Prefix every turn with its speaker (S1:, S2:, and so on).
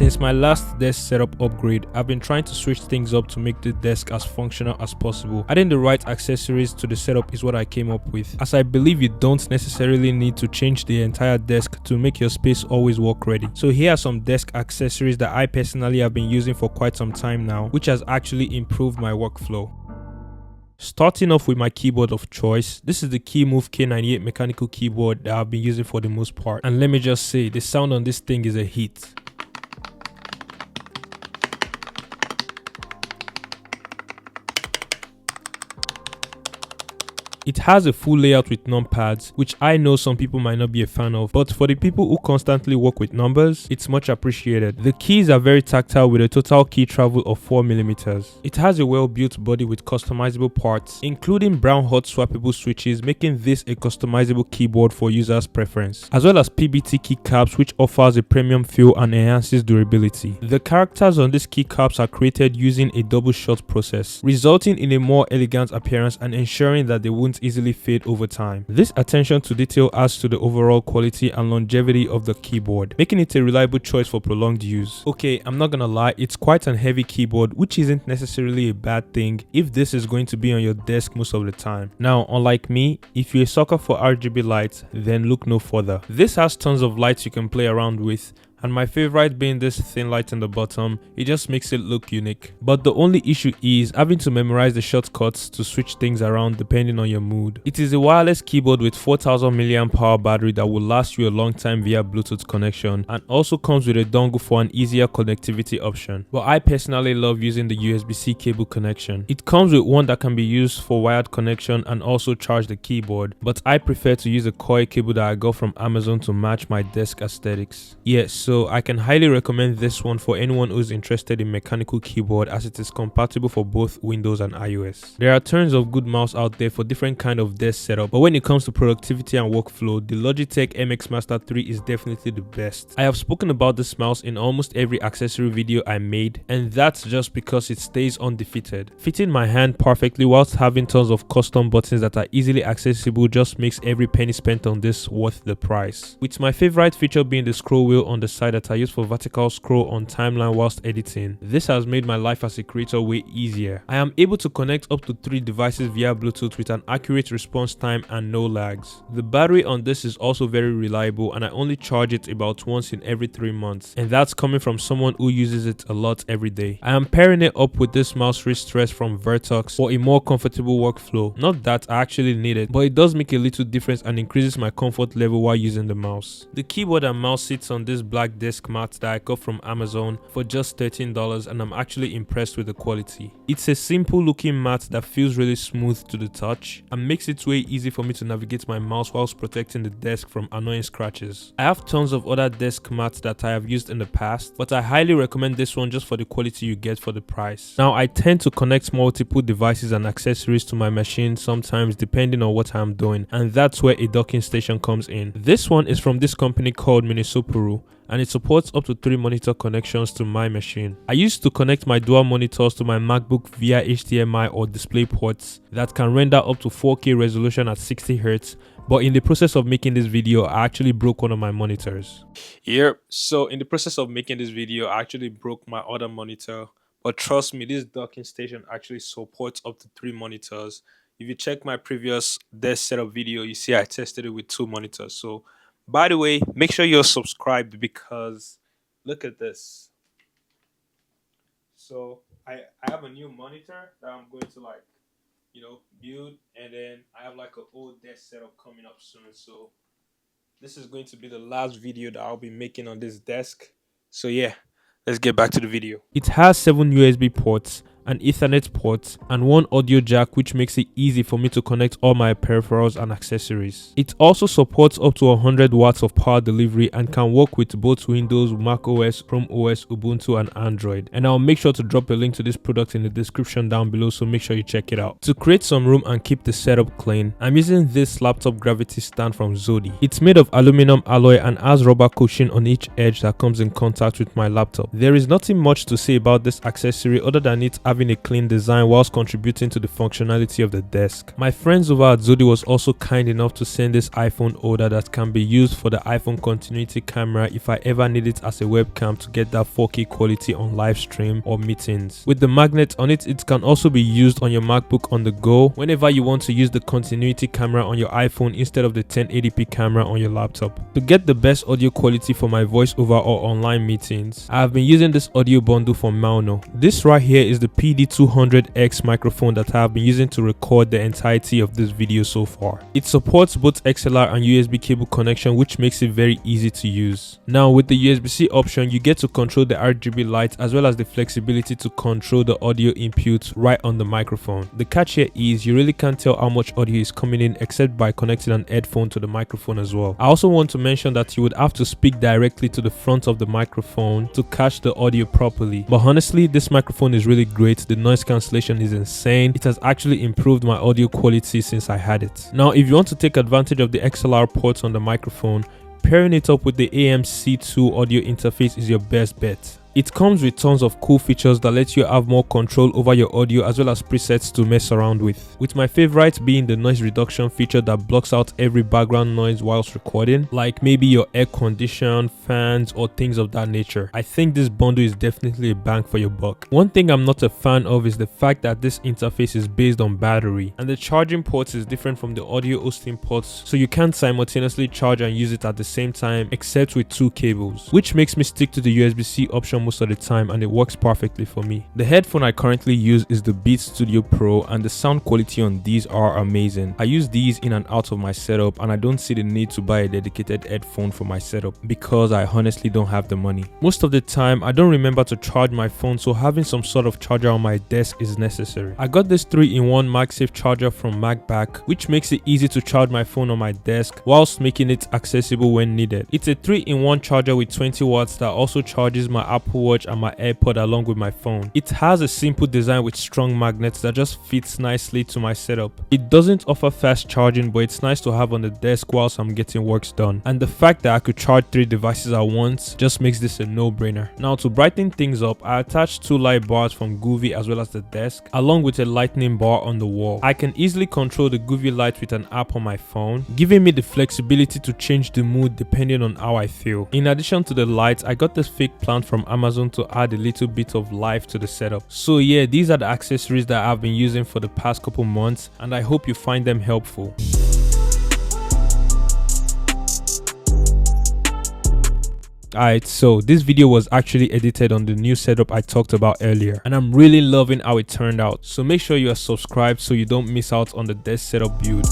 S1: Since my last desk setup upgrade, I've been trying to switch things up to make the desk as functional as possible. Adding the right accessories to the setup is what I came up with, as I believe you don't necessarily need to change the entire desk to make your space always work ready. So here are some desk accessories that I personally have been using for quite some time now, which has actually improved my workflow. Starting off with my keyboard of choice, this is the Keymove K98 mechanical keyboard that I've been using for the most part, and let me just say, the sound on this thing is a hit. It has a full layout with numpads, which I know some people might not be a fan of, but for the people who constantly work with numbers, it's much appreciated. The keys are very tactile with a total key travel of 4mm. It has a well-built body with customizable parts, including brown hot swappable switches, making this a customizable keyboard for users' preference, as well as PBT keycaps, which offers a premium feel and enhances durability. The characters on these keycaps are created using a double shot process, resulting in a more elegant appearance and ensuring that they won't easily fade over time. This attention to detail adds to the overall quality and longevity of the keyboard, making it a reliable choice for prolonged use. Okay, I'm not gonna lie, it's quite a heavy keyboard, which isn't necessarily a bad thing if this is going to be on your desk most of the time. Now, unlike me, if you're a sucker for RGB lights, then look no further. This has tons of lights you can play around with, and my favorite being this thin light in the bottom. It just makes it look unique. But the only issue is having to memorize the shortcuts to switch things around depending on your mood. It is a wireless keyboard with 4000 mAh battery that will last you a long time via Bluetooth connection, and also comes with a dongle for an easier connectivity option. But I personally love using the USB-C cable connection. It comes with one that can be used for wired connection and also charge the keyboard, but I prefer to use a coil cable that I got from Amazon to match my desk aesthetics. Yes, so I can highly recommend this one for anyone who's interested in mechanical keyboard, as it is compatible for both Windows and iOS. There are tons of good mouse out there for different kind of desk setup, but when it comes to productivity and workflow, the Logitech MX Master 3 is definitely the best. I have spoken about this mouse in almost every accessory video I made, and that's just because it stays undefeated. Fitting my hand perfectly whilst having tons of custom buttons that are easily accessible just makes every penny spent on this worth the price. With my favorite feature being the scroll wheel on the side that I use for vertical scroll on timeline whilst editing. This has made my life as a creator way easier. I am able to connect up to 3 devices via Bluetooth with an accurate response time and no lags. The battery on this is also very reliable, and I only charge it about once in every 3 months, and that's coming from someone who uses it a lot every day. I am pairing it up with this mouse wrist rest from Vertox for a more comfortable workflow. Not that I actually need it, but it does make a little difference and increases my comfort level while using the mouse. The keyboard and mouse sits on this black desk mat that I got from Amazon for just $13, and I'm actually impressed with the quality. It's a simple looking mat that feels really smooth to the touch and makes it way easy for me to navigate my mouse whilst protecting the desk from annoying scratches. I have tons of other desk mats that I have used in the past, but I highly recommend this one just for the quality you get for the price. Now, I tend to connect multiple devices and accessories to my machine sometimes depending on what I'm doing, and that's where a docking station comes in. This one is from this company called Minisopuru, and it supports up to 3 monitor connections to my machine. I used to connect my dual monitors to my MacBook via HDMI or DisplayPort that can render up to 4K resolution at 60Hz, but in the process of making this video, I actually broke one of my monitors. Yep, so in the process of making this video, I actually broke my other monitor, but trust me, this docking station actually supports up to 3 monitors. If you check my previous desk setup video, you see I tested it with 2 monitors. So by the way, make sure you're subscribed, because look at this. So I have a new monitor that I'm going to build, and then I have like an old desk setup coming up soon. So this is going to be the last video that I'll be making on this desk. So yeah, let's get back to the video. It has 7 USB ports, an Ethernet port, and 1 audio jack, which makes it easy for me to connect all my peripherals and accessories. It also supports up to 100 watts of power delivery and can work with both Windows, Mac OS, Chrome OS, Ubuntu, and Android. And I'll make sure to drop a link to this product in the description down below, so make sure you check it out. To create some room and keep the setup clean, I'm using this laptop gravity stand from Zodi. It's made of aluminum alloy and has rubber cushion on each edge that comes in contact with my laptop. There is nothing much to say about this accessory other than it having having a clean design whilst contributing to the functionality of the desk. My friends over at Zodi was also kind enough to send this iPhone holder that can be used for the iPhone continuity camera if I ever need it as a webcam to get that 4K quality on live stream or meetings. With the magnet on it, it can also be used on your MacBook on the go whenever you want to use the continuity camera on your iPhone instead of the 1080p camera on your laptop. To get the best audio quality for my voiceover or online meetings, I have been using this audio bundle from Mauno. This right here is the PD200X microphone that I have been using to record the entirety of this video so far. It supports both XLR and USB cable connection, which makes it very easy to use. Now with the USB-C option, you get to control the RGB lights as well as the flexibility to control the audio input right on the microphone. The catch here is you really can't tell how much audio is coming in except by connecting an headphone to the microphone as well. I also want to mention that you would have to speak directly to the front of the microphone to catch the audio properly. But honestly, this microphone is really great. The noise cancellation is insane. It has actually improved my audio quality since I had it. Now, if you want to take advantage of the XLR ports on the microphone, pairing it up with the AM-C2 audio interface is your best bet. It comes with tons of cool features that let you have more control over your audio as well as presets to mess around with my favorite being the noise reduction feature that blocks out every background noise whilst recording, like maybe your air condition, fans, or things of that nature. I think this bundle is definitely a bang for your buck. One thing I'm not a fan of is the fact that this interface is based on battery and the charging ports is different from the audio hosting ports, so you can't simultaneously charge and use it at the same time except with 2 cables, which makes me stick to the USB-C option most of the time, and it works perfectly for me. The headphone I currently use is the Beats Studio Pro, and the sound quality on these are amazing. I use these in and out of my setup, and I don't see the need to buy a dedicated headphone for my setup because I honestly don't have the money. Most of the time I don't remember to charge my phone, so having some sort of charger on my desk is necessary. I got this 3-in-1 MagSafe charger from MagBack, which makes it easy to charge my phone on my desk whilst making it accessible when needed. It's a 3-in-1 charger with 20 watts that also charges my Apple Watch and my AirPod along with my phone. It has a simple design with strong magnets that just fits nicely to my setup. It doesn't offer fast charging, but it's nice to have on the desk whilst I'm getting works done. And the fact that I could charge 3 devices at once just makes this a no-brainer. Now, to brighten things up, I attached 2 light bars from Goovy as well as the desk, along with a lightning bar on the wall. I can easily control the Goovy light with an app on my phone, giving me the flexibility to change the mood depending on how I feel. In addition to the lights, I got this fake plant from Amazon to add a little bit of life to the setup. So yeah, these are the accessories that I've been using for the past couple months, and I hope you find them helpful. Alright, so this video was actually edited on the new setup I talked about earlier, and I'm really loving how it turned out. So make sure you are subscribed so you don't miss out on the desk setup build.